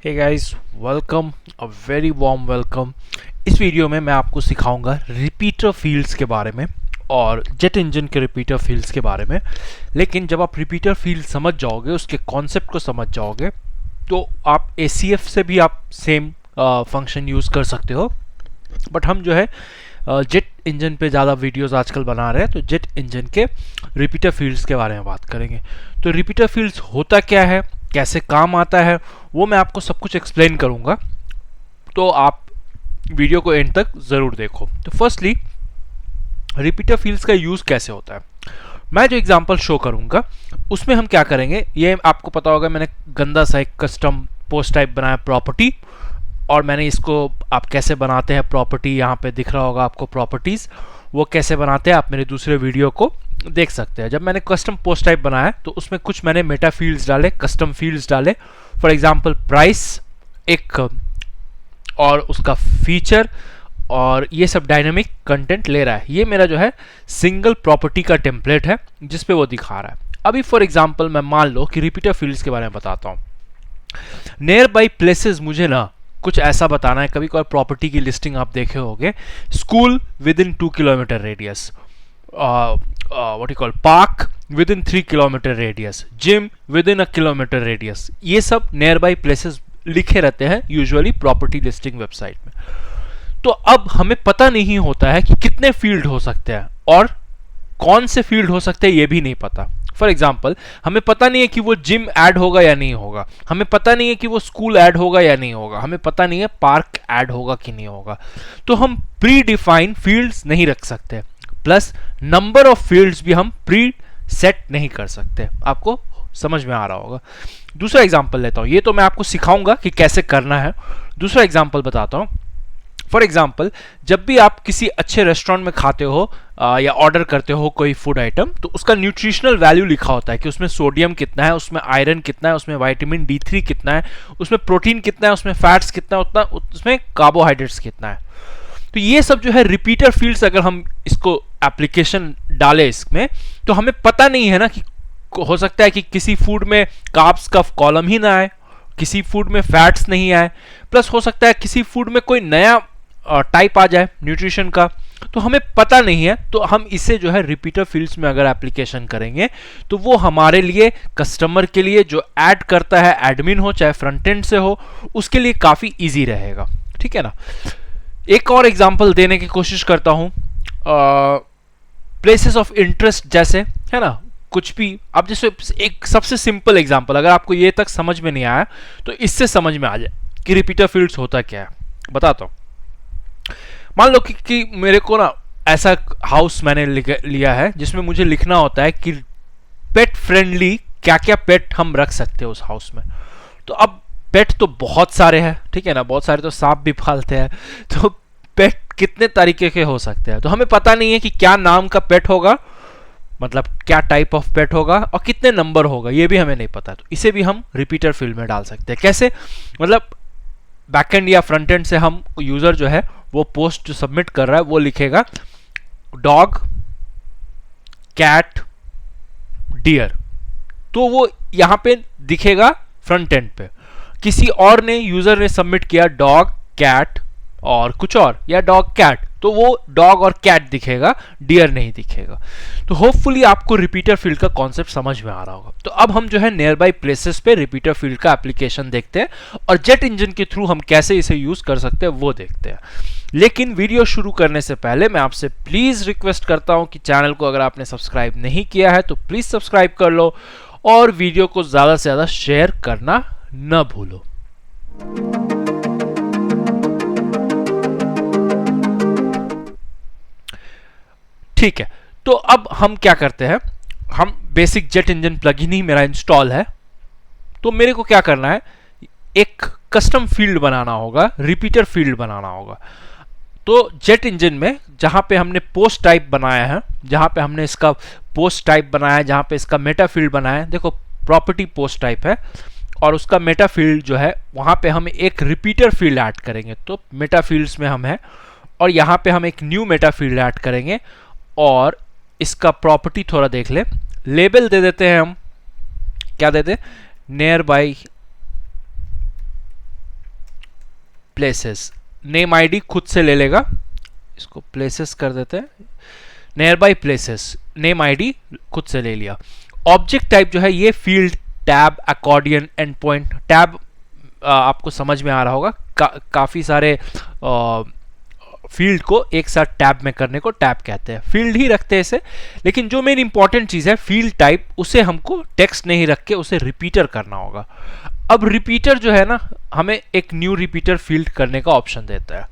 Hey guys, welcome, a very warm welcome. इस video में मैं आपको सिखाऊंगा रिपीटर फील्ड्स के बारे में और जेट इंजन के रिपीटर फील्ड्स के बारे में। लेकिन जब आप रिपीटर फील्ड समझ जाओगे, उसके कॉन्सेप्ट को समझ जाओगे, तो आप ACF से भी आप सेम फंक्शन यूज़ कर सकते हो। बट हम जो है जेट इंजन पे ज़्यादा वीडियोस आजकल बना रहे हैं, तो जेट इंजन के रिपीटर फील्ड्स के बारे में बात करेंगे। तो रिपीटर फील्ड्स होता क्या है, कैसे काम आता है, वो मैं आपको सब कुछ एक्सप्लेन करूंगा, तो आप वीडियो को एंड तक ज़रूर देखो। तो फर्स्टली, रिपीटर फील्ड्स का यूज़ कैसे होता है, मैं जो एग्जांपल शो करूंगा उसमें हम क्या करेंगे, ये आपको पता होगा, मैंने गंदा सा एक कस्टम पोस्ट टाइप बनाया प्रॉपर्टी, और मैंने इसको आप कैसे बनाते हैं प्रॉपर्टी, यहाँ पे दिख रहा होगा आपको प्रॉपर्टीज़, वो कैसे बनाते हैं आप मेरे दूसरे वीडियो को देख सकते हैं। जब मैंने कस्टम पोस्ट टाइप बनाया तो उसमें कुछ मैंने मेटा फील्ड्स डाले, कस्टम फील्ड्स डाले। फॉर एग्जांपल प्राइस एक, और उसका फीचर, और ये सब डायनेमिक कंटेंट ले रहा है। ये मेरा जो है सिंगल प्रॉपर्टी का टेम्पलेट है जिस पे वो दिखा रहा है। अभी फॉर एग्जांपल मैं मान लो कि रिपीटर फील्ड्स के बारे में बताता हूँ। नियर बाई प्लेसेस मुझे ना कुछ ऐसा बताना है। कभी कभार प्रॉपर्टी की लिस्टिंग आप देखे होंगे, school with in 2 kilometre radius, what you call park with in 3 kilometre radius, gym with in 1 kilometre radius, ये सब नियर बाई प्लेसेस लिखे रहते हैं यूजुअली प्रॉपर्टी लिस्टिंग वेबसाइट में। तो अब हमें पता नहीं होता है कि कितने फील्ड हो सकते हैं और कौन से फील्ड हो सकते हैं, ये भी नहीं पता। फॉर एग्जाम्पल, हमें पता नहीं है कि वो जिम ऐड होगा या नहीं होगा, हमें पता नहीं है कि वो स्कूल ऐड होगा या नहीं होगा, हमें पता नहीं है पार्क ऐड होगा कि नहीं होगा। तो हम प्री डिफाइन फील्ड्स नहीं रख सकते, प्लस नंबर ऑफ फील्ड्स भी हम प्री सेट नहीं कर सकते। आपको समझ में आ रहा होगा। दूसरा एग्जाम्पल लेता हूं, ये तो मैं आपको सिखाऊंगा कि कैसे करना है। दूसरा एग्जाम्पल बताता हूं। फॉर एग्जाम्पल, जब भी आप किसी अच्छे रेस्टोरेंट में खाते हो या ऑर्डर करते हो कोई फूड आइटम, तो उसका न्यूट्रिशनल वैल्यू लिखा होता है कि उसमें सोडियम कितना है, उसमें आयरन कितना है, उसमें विटामिन D3 कितना है, उसमें प्रोटीन कितना है, उसमें फैट्स कितना है, उतना उसमें कार्बोहाइड्रेट्स कितना है। तो ये सब जो है रिपीटर फील्ड्स, अगर हम इसको एप्लीकेशन डालें इसमें, तो हमें पता नहीं है ना कि हो सकता है कि किसी फूड में कार्ब्स का कॉलम ही ना आए, किसी फूड में फैट्स नहीं आए, प्लस हो सकता है किसी फूड में कोई नया टाइप आ जाए न्यूट्रिशन का, तो हमें पता नहीं है। तो हम इसे जो है रिपीटर फील्ड्स में अगर एप्लीकेशन करेंगे, तो वो हमारे लिए, कस्टमर के लिए, जो ऐड करता है, एडमिन हो चाहे फ्रंट एंड से हो, उसके लिए काफ़ी ईजी रहेगा। ठीक है ना। एक और एग्जाम्पल देने की कोशिश करता हूँ, प्लेसेस ऑफ इंटरेस्ट जैसे, है ना, कुछ भी। अब जैसे एक सबसे सिंपल एग्जाम्पल, अगर आपको ये तक समझ में नहीं आया तो इससे समझ में आ जाए कि रिपीटर फील्ड्स होता क्या है, बताता हूँ। मान लो कि मेरे को ना ऐसा हाउस मैंने लिया है जिसमें मुझे लिखना होता है कि पेट फ्रेंडली क्या क्या पेट हम रख सकते हैं उस हाउस में। तो अब पेट तो बहुत सारे हैं, ठीक है ना, बहुत सारे, तो सांप भी पालते हैं, तो पेट कितने तरीके के हो सकते हैं। तो हमें पता नहीं है कि क्या नाम का पेट होगा, मतलब क्या टाइप ऑफ पेट होगा, और कितने नंबर होगा, ये भी हमें नहीं पता। तो इसे भी हम रिपीटर फील्ड में डाल सकते हैं। कैसे, मतलब बैकएंड या फ्रंट एंड से हम, यूजर जो है वो पोस्ट जो सबमिट कर रहा है वो लिखेगा डॉग, कैट, डियर, तो वो यहां पे दिखेगा फ्रंट एंड पे। किसी और ने, यूजर ने सबमिट किया डॉग, कैट और कुछ और, या डॉग कैट, तो वो डॉग और कैट दिखेगा, डियर नहीं दिखेगा। तो होपफुली आपको रिपीटर फील्ड का कॉन्सेप्ट समझ में आ रहा होगा। तो अब हम जो है नियर बाई प्लेसेस पे रिपीटर फील्ड का एप्लीकेशन देखते हैं, और जेट इंजन के थ्रू हम कैसे इसे यूज कर सकते हैं वो देखते हैं। लेकिन वीडियो शुरू करने से पहले मैं आपसे प्लीज रिक्वेस्ट करता हूं कि चैनल को अगर आपने सब्सक्राइब नहीं किया है तो प्लीज सब्सक्राइब कर लो, और वीडियो को ज्यादा से ज्यादा शेयर करना न भूलो। ठीक है, तो अब हम क्या करते हैं, हम बेसिक जेट इंजन प्लगइन ही मेरा इंस्टॉल है। तो मेरे को क्या करना है, एक कस्टम फील्ड बनाना होगा, रिपीटर फील्ड बनाना होगा। तो जेट इंजन में जहां पे हमने पोस्ट टाइप बनाया है, जहां पे हमने इसका पोस्ट टाइप बनाया है, जहां पे इसका मेटा फील्ड बनाया है, देखो प्रॉपर्टी पोस्ट टाइप है, और उसका मेटा फील्ड जो है वहां पे हम एक रिपीटर फील्ड ऐड करेंगे। तो मेटा फील्ड्स में हम है, और यहां पे हम एक न्यू मेटा फील्ड ऐड करेंगे, और इसका प्रॉपर्टी थोड़ा देख ले, लेबल दे देते हैं हम, क्या देते हैं, near by places, name ID खुद से ले लेगा, इसको प्लेसेस कर देते हैं, near by places, name ID खुद से ले लिया। ऑब्जेक्ट टाइप जो है ये field, tab, accordion, and point. Tab आपको समझ में आ रहा होगा, काफ़ी सारे फील्ड को एक साथ टैब में करने को टैब कहते हैं, फील्ड ही रखते हैं इसे। लेकिन जो मेन इंपॉर्टेंट चीज़ है फील्ड टाइप, उसे हमको टेक्स्ट नहीं रख के उसे रिपीटर करना होगा। अब रिपीटर जो है ना, हमें एक न्यू रिपीटर फील्ड करने का ऑप्शन देता है।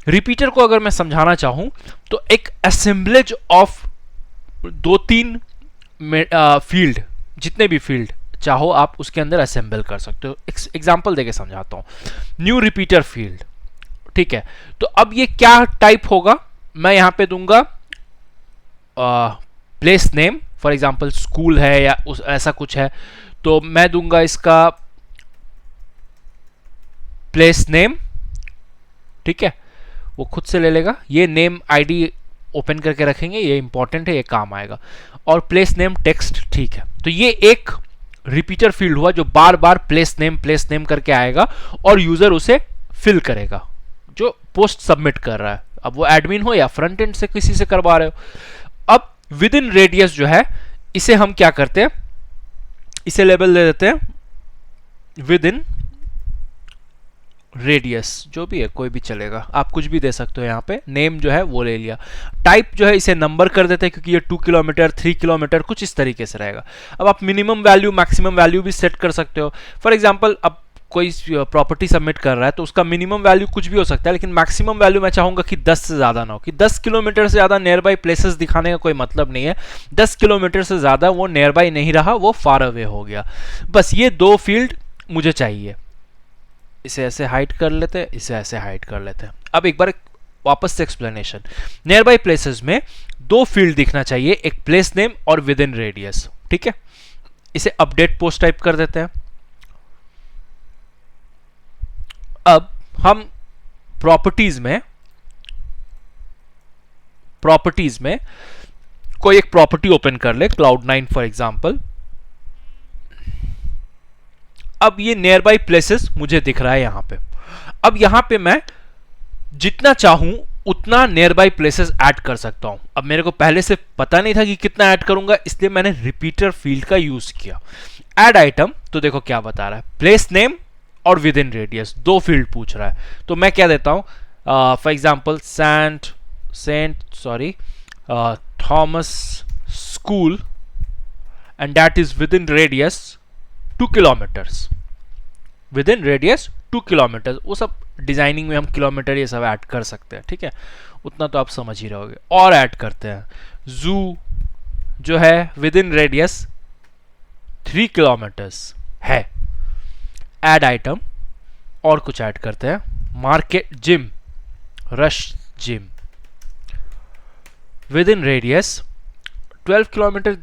रिपीटर को अगर मैं समझाना चाहूँ तो एक असेंबलेज ऑफ 2-3 फील्ड, जितने भी फील्ड चाहो आप उसके अंदर असेंबल कर सकते हो। एग्जाम्पल देके समझाता हूँ। न्यू रिपीटर फील्ड, ठीक है, तो अब ये क्या टाइप होगा, मैं यहां पे दूंगा place name, for example school है या ऐसा कुछ है, तो मैं दूंगा इसका प्लेस नेम, ठीक है, वो खुद से ले लेगा। ये नेम आईडी ओपन करके रखेंगे, ये इंपॉर्टेंट है, ये काम आएगा। और प्लेस नेम टेक्स्ट, ठीक है, तो ये एक रिपीटर फील्ड हुआ जो बार बार प्लेस नेम करके आएगा और यूजर उसे फिल करेगा जो पोस्ट सबमिट कर रहा है। अब वो एडमिन हो या फ्रंट एंड से किसी से करवा रहे हो। अब विद इन रेडियस जो है, इसे हम क्या करते हैं, इसे लेबल दे देते हैं विद इन रेडियस, जो भी है कोई भी चलेगा, आप कुछ भी दे सकते हो। यहाँ पे नेम जो है वो ले लिया। टाइप जो है इसे नंबर कर देते हैं क्योंकि ये 2 किलोमीटर 3 किलोमीटर कुछ इस तरीके से रहेगा। अब आप मिनिमम वैल्यू मैक्सिमम वैल्यू भी सेट कर सकते हो। फॉर एग्जांपल अब कोई प्रॉपर्टी सबमिट कर रहा है तो उसका मिनिमम वैल्यू कुछ भी हो सकता है, लेकिन मैक्सिमम वैल्यू मैं चाहूंगा कि 10 से ज़्यादा ना हो, कि 10 किलोमीटर से ज़्यादा नियर बाई प्लेसेस दिखाने का कोई मतलब नहीं है। 10 किलोमीटर से ज़्यादा वो नियर बाई नहीं रहा, वो फार अवे हो गया। बस ये 2 फील्ड मुझे चाहिए। इसे ऐसे हाइड कर लेते हैं, इसे ऐसे हाइड कर लेते हैं। अब एक बार वापस से एक्सप्लेनेशन। नियर बाई प्लेसेस में 2 फील्ड दिखना चाहिए, एक प्लेस नेम और विद इन रेडियस, ठीक है। इसे अपडेट पोस्ट टाइप कर देते हैं। अब हम प्रॉपर्टीज में कोई एक प्रॉपर्टी ओपन कर ले, Cloud9 फॉर एग्जांपल। अब ये नियर बाई प्लेसेस मुझे दिख रहा है यहां पे। अब यहां पे मैं जितना चाहूं उतना नियर बाई प्लेसेस ऐड कर सकता हूं। अब मेरे को पहले से पता नहीं था कि कितना ऐड करूंगा, इसलिए मैंने रिपीटर फील्ड का यूज किया। ऐड आइटम, तो देखो क्या बता रहा है, प्लेस नेम और विद इन रेडियस 2 फील्ड पूछ रहा है। तो मैं क्या देता हूं, for example Thomas school and that is with in radius 2 kilometres, with in radius 2 kilometres. वो सब डिजाइनिंग में हम किलोमीटर ये सब ऐड कर सकते हैं, ठीक है, उतना तो आप समझ ही रहोगे। और ऐड करते हैं जू जो है विद इन रेडियस 3 किलोमीटर्स है। ऐड आइटम और कुछ ऐड करते हैं, market gym, rush gym with in radius 12 kilometre.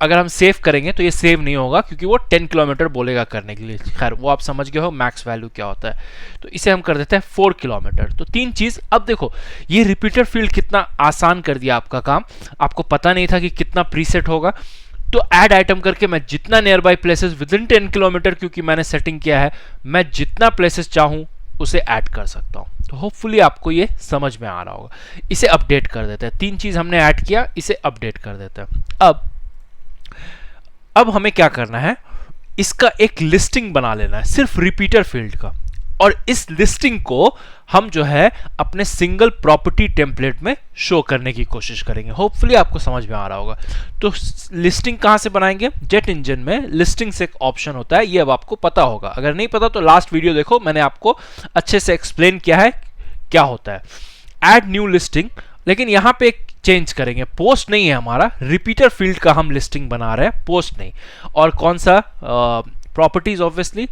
अगर हम सेव करेंगे तो ये सेव नहीं होगा क्योंकि वो 10 किलोमीटर बोलेगा करने के लिए। खैर वो आप समझ गए हो मैक्स वैल्यू क्या होता है। तो इसे हम कर देते हैं 4 किलोमीटर। तो 3 चीज। अब देखो ये रिपीटर फील्ड कितना आसान कर दिया आपका काम। आपको पता नहीं था कि कितना प्रीसेट होगा, तो ऐड आइटम करके मैं जितना near by places with in 10 kilometre, क्योंकि मैंने सेटिंग किया है, मैं जितना प्लेसेस चाहूं उसे ऐड कर सकता हूं। तो होपफुली आपको ये समझ में आ रहा होगा। इसे अपडेट कर देते हैं। 3 चीज हमने ऐड किया, इसे अपडेट कर देते हैं। अब हमें क्या करना है, इसका एक लिस्टिंग बना लेना है सिर्फ रिपीटर फील्ड का, और इस लिस्टिंग को हम जो है अपने सिंगल प्रॉपर्टी टेम्पलेट में शो करने की कोशिश करेंगे। होपफुली आपको समझ में आ रहा होगा। तो लिस्टिंग कहां से बनाएंगे, जेट इंजन में लिस्टिंग से एक ऑप्शन होता है, ये अब आपको पता होगा। अगर नहीं पता तो लास्ट वीडियो देखो, मैंने आपको अच्छे से एक्सप्लेन किया है क्या होता है। ऐड न्यू लिस्टिंग, लेकिन यहां पे एक चेंज करेंगे, पोस्ट नहीं है हमारा, रिपीटर फील्ड का हम लिस्टिंग बना रहे हैं, पोस्ट नहीं। और कौन सा प्रॉपर्टीज, ऑब्वियसली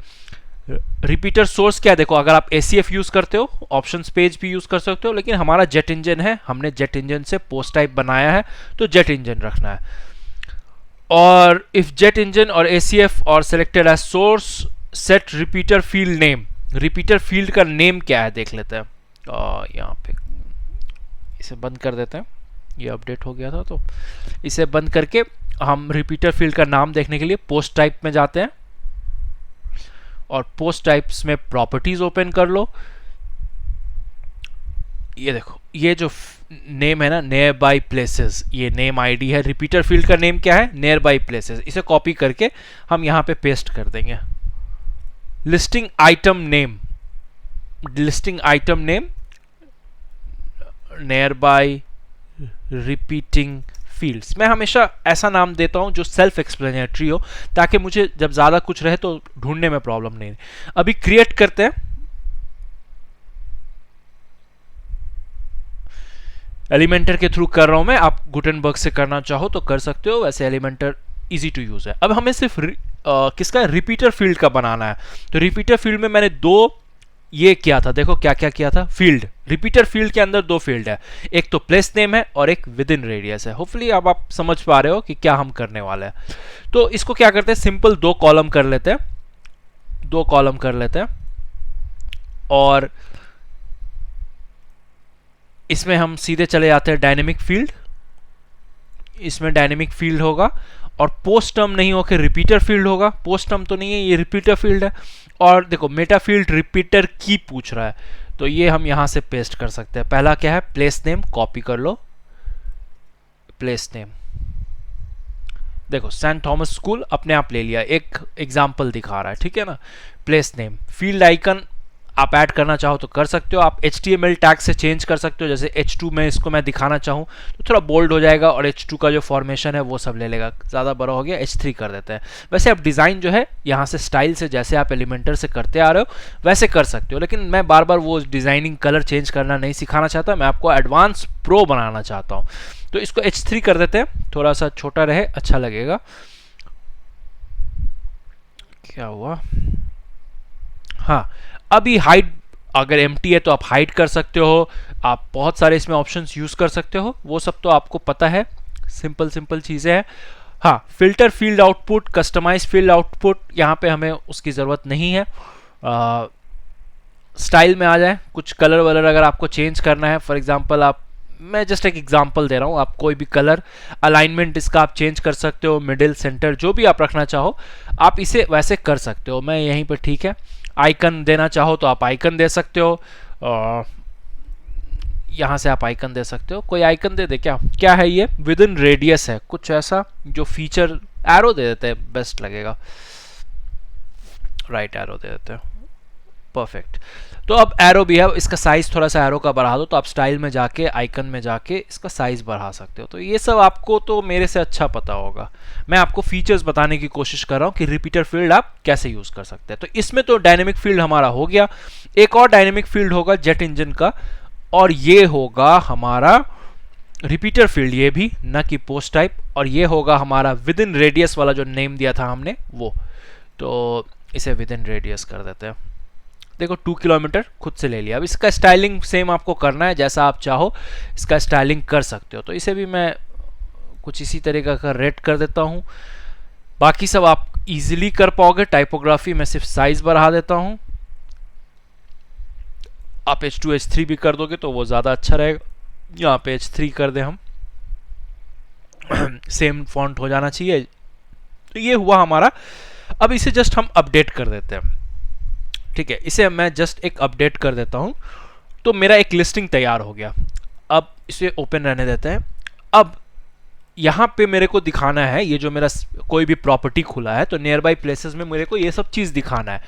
रिपीटर सोर्स क्या है, देखो अगर आप ACF यूज करते हो ऑप्शंस पेज भी यूज कर सकते हो, लेकिन हमारा जेट इंजन है, हमने जेट इंजन से पोस्ट टाइप बनाया है तो जेट इंजन रखना है। और इफ जेट इंजन और ACF और selected as source set repeater field name, repeater field का नेम क्या है देख लेते हैं। यहाँ पे इसे बंद कर देते हैं, ये अपडेट हो गया था तो इसे बंद करके हम रिपीटर फील्ड का नाम देखने के लिए पोस्ट टाइप में जाते हैं और पोस्ट टाइप्स में प्रॉपर्टीज ओपन कर लो। ये देखो, ये जो नेम है ना, नियर बाई प्लेसेस, ये नेम आईडी है। रिपीटर फील्ड का नेम क्या है? Near by places. इसे कॉपी करके हम यहाँ पे पेस्ट कर देंगे। Listing item name, listing item name near by repeating fields. मैं हमेशा ऐसा नाम देता हूं जो सेल्फ एक्सप्लेनेटरी हो, ताकि मुझे जब ज़्यादा कुछ रहे तो ढूंढने में प्रॉब्लम नहीं। अभी क्रिएट करते हैं। एलिमेंटर के थ्रू कर रहा हूं मैं, आप गुटेनबर्ग से करना चाहो तो कर सकते हो, वैसे एलिमेंटर इजी टू यूज है। अब हमें सिर्फ किसका रिपीटर फील्ड का बनाना है। तो रिपीटर फील्ड में मैंने दो ये किया था, देखो क्या क्या किया था। फील्ड, रिपीटर फील्ड के अंदर दो फील्ड है, एक तो प्लेस नेम है और एक विद इन रेडियस है। होपफुली अब आप समझ पा रहे हो कि क्या हम करने वाले हैं। तो इसको क्या करते हैं, सिंपल दो कॉलम कर लेते हैं, दो कॉलम कर लेते हैं, और इसमें हम सीधे चले जाते हैं डायनेमिक फील्ड। इसमें डायनेमिक फील्ड होगा और पोस्ट टर्म नहीं होकर रिपीटर फील्ड होगा। पोस्ट टर्म तो नहीं है, ये रिपीटर फील्ड है। और देखो मेटा फील्ड रिपीटर की पूछ रहा है, तो ये हम यहां से पेस्ट कर सकते हैं। पहला क्या है, प्लेस नेम, कॉपी कर लो प्लेस नेम। देखो सेंट थॉमस स्कूल अपने आप ले लिया, एक एग्जाम्पल दिखा रहा है, ठीक है ना। प्लेस नेम, फील्ड आइकन आप ऐड करना चाहो तो कर सकते हो। आप HTML टैग से चेंज कर सकते हो, जैसे H2 में इसको मैं दिखाना चाहूँ तो थोड़ा बोल्ड हो जाएगा और H2 का जो फॉर्मेशन है वो सब ले लेगा, ज़्यादा बड़ा हो गया, H3 कर देते हैं। वैसे आप डिज़ाइन जो है यहाँ से स्टाइल से, जैसे आप एलिमेंटर से करते आ रहे हो वैसे कर सकते हो, लेकिन मैं बार बार वो डिज़ाइनिंग कलर चेंज करना नहीं सिखाना चाहता, मैं आपको एडवांस प्रो बनाना चाहता हूँ। तो इसको H3 कर देते हैं, थोड़ा सा छोटा रहे, अच्छा लगेगा। क्या हुआ, हाँ अभी हाइड अगर एम्प्टी है तो आप हाइड कर सकते हो, आप बहुत सारे इसमें ऑप्शंस यूज कर सकते हो, वो सब तो आपको पता है, सिंपल सिंपल चीजें हैं। हाँ, filter field output, customize field output, यहाँ पे हमें उसकी ज़रूरत नहीं है। स्टाइल में आ जाए, कुछ कलर वलर अगर आपको चेंज करना है, फॉर एग्जांपल आप, मैं जस्ट एक एग्जांपल दे रहा हूँ, आप कोई भी कलर अलाइनमेंट इसका आप चेंज कर सकते हो, मिडिल सेंटर जो भी आप रखना चाहो आप इसे वैसे कर सकते हो। मैं यहीं पे ठीक है, आइकन देना चाहो तो आप आइकन दे सकते हो, यहाँ से आप आइकन दे सकते हो, कोई आइकन दे दे। क्या क्या है ये, विद इन रेडियस है, कुछ ऐसा जो फीचर, एरो दे देते हैं, बेस्ट लगेगा, राइट एरो दे देते हैं, परफेक्ट। तो अब एरो भी है, इसका साइज थोड़ा सा एरो का बढ़ा दो, तो आप स्टाइल में जाके आइकन में जाके इसका साइज बढ़ा सकते हो। तो ये सब आपको तो मेरे से अच्छा पता होगा, मैं आपको फीचर्स बताने की कोशिश कर रहा हूँ कि रिपीटर फील्ड आप कैसे यूज कर सकते हैं। तो इसमें तो डायनेमिक फील्ड हमारा हो गया, एक और डायनेमिक फील्ड होगा जेट इंजन का, और ये होगा हमारा रिपीटर फील्ड, ये भी न कि पोस्ट टाइप, और ये होगा हमारा विद इन रेडियस वाला जो नेम दिया था हमने वो। तो इसे विद इन रेडियस कर देते हैं, देखो 2 किलोमीटर खुद से ले लिया। अब इसका स्टाइलिंग सेम आपको करना है, जैसा आप चाहो इसका स्टाइलिंग कर सकते हो। तो इसे भी मैं कुछ इसी तरीके का रेट कर देता हूँ, बाकी सब आप इजीली कर पाओगे। टाइपोग्राफी में सिर्फ साइज बढ़ा देता हूँ, आप H2 H3 भी कर दोगे तो वो ज़्यादा अच्छा रहेगा। यहाँ पे H3 कर दें हम, सेम फॉन्ट हो जाना चाहिए। तो ये हुआ हमारा, अब इसे जस्ट हम अपडेट कर देते हैं, ठीक है। इसे मैं जस्ट एक अपडेट कर देता हूं, तो मेरा एक लिस्टिंग तैयार हो गया। अब इसे ओपन रहने देते हैं। अब यहां पे मेरे को दिखाना है, ये जो मेरा कोई भी प्रॉपर्टी खुला है तो नियर बाई प्लेसेस में मेरे को ये सब चीज दिखाना है।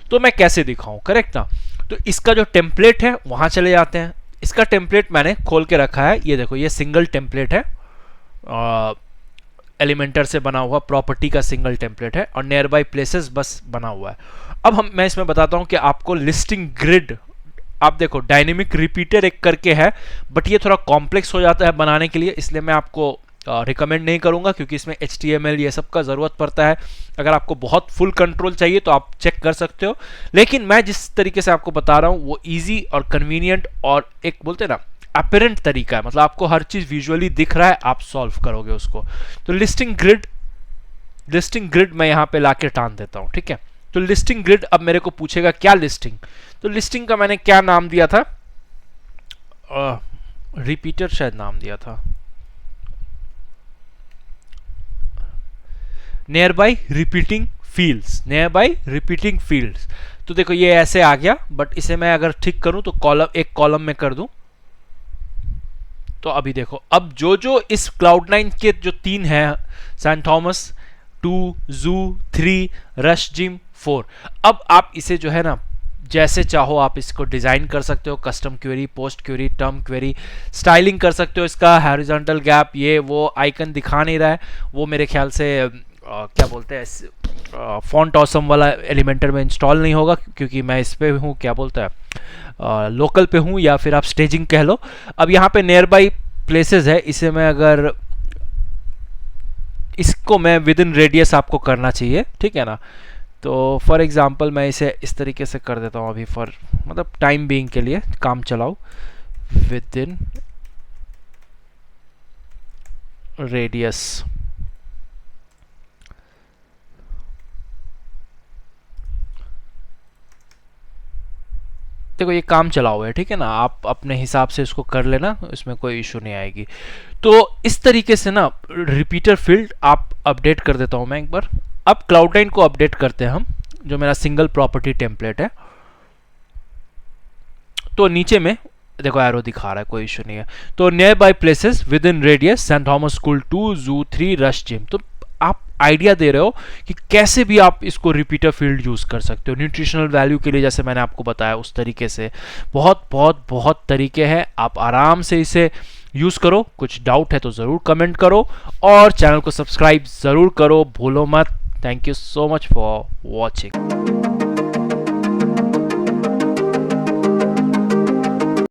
तो मैं कैसे दिखाऊं, करेक्ट ना। तो इसका जो टेम्पलेट है वहां चले जाते हैं। इसका टेम्पलेट मैंने खोल के रखा है, ये देखो, ये सिंगल टेम्पलेट है, एलिमेंटर से बना हुआ प्रॉपर्टी का सिंगल टेम्पलेट है, और नियर बाई प्लेसेस बस बना हुआ है। अब मैं इसमें बताता हूं कि आपको लिस्टिंग ग्रिड, आप देखो डायनेमिक रिपीटर एक करके है, बट ये थोड़ा कॉम्प्लेक्स हो जाता है बनाने के लिए, इसलिए मैं आपको रिकमेंड नहीं करूंगा, क्योंकि इसमें HTML ये सब का ज़रूरत पड़ता है। अगर आपको बहुत फुल कंट्रोल चाहिए तो आप चेक कर सकते हो, लेकिन मैं जिस तरीके से आपको बता रहा हूँ वो ईजी और कन्वीनियंट और एक बोलते हैं ना अपरेंट तरीका है, मतलब आपको हर चीज़ विजुअली दिख रहा है, आप सॉल्व करोगे उसको। तो लिस्टिंग ग्रिड मैं यहाँ पे लाके टान देता हूँ, ठीक है। तो लिस्टिंग ग्रिड अब मेरे को पूछेगा क्या लिस्टिंग, तो लिस्टिंग का मैंने क्या नाम दिया था, रिपीटर शायद नाम दिया था, near by repeating fields, near by repeating fields. तो देखो ये ऐसे आ गया, बट इसे मैं अगर ठीक करूं तो एक कॉलम में कर दूं, तो अभी देखो अब जो जो इस Cloud9 के जो 3 हैं, San Thomas 2, zoo 3, rush gym 4, अब आप इसे जो है ना जैसे चाहो आप इसको डिज़ाइन कर सकते हो, custom query, post query, term query, styling कर सकते हो। इसका हॉरिजॉन्टल गैप, ये वो आइकन दिखा नहीं रहा है, वो मेरे ख्याल से क्या बोलते हैं फॉन्ट ऑसम वाला एलिमेंटर में इंस्टॉल नहीं होगा, क्योंकि मैं इस पे हूँ, क्या बोलता है लोकल पे हूँ, या फिर आप स्टेजिंग कह लो। अब यहाँ पे नियर बाई प्लेसेस है, इसे मैं अगर इसको मैं विद इन रेडियस आपको करना चाहिए, ठीक है ना। तो फॉर एग्जांपल मैं इसे इस तरीके से कर देता हूँ अभी, फॉर मतलब टाइम बीइंग के लिए काम चलाओ, विद इन रेडियस। देखो ये काम चलाओ है, ठीक है ना, आप अपने हिसाब से इसको कर लेना, इसमें कोई इशू नहीं आएगी। तो इस तरीके से ना रिपीटर फील्ड आप अपडेट कर देता हूं मैं एक बार। अब Cloud9 को अपडेट करते हैं हम, जो मेरा सिंगल प्रॉपर्टी टेम्पलेट है। तो नीचे में देखो एरो दिखा रहा है, कोई इशू नहीं है। तो nearby places within radius, saint Thomas school 2, zoo 3, rush gym. तो आप आइडिया दे रहे हो कि कैसे भी आप इसको रिपीटर फील्ड यूज कर सकते हो न्यूट्रिशनल वैल्यू के लिए, जैसे मैंने आपको बताया उस तरीके से। बहुत बहुत बहुत तरीके हैं, आप आराम से इसे यूज करो। कुछ डाउट है तो जरूर कमेंट करो, और चैनल को सब्सक्राइब जरूर करो, भूलो मत। Thank you so much for watching.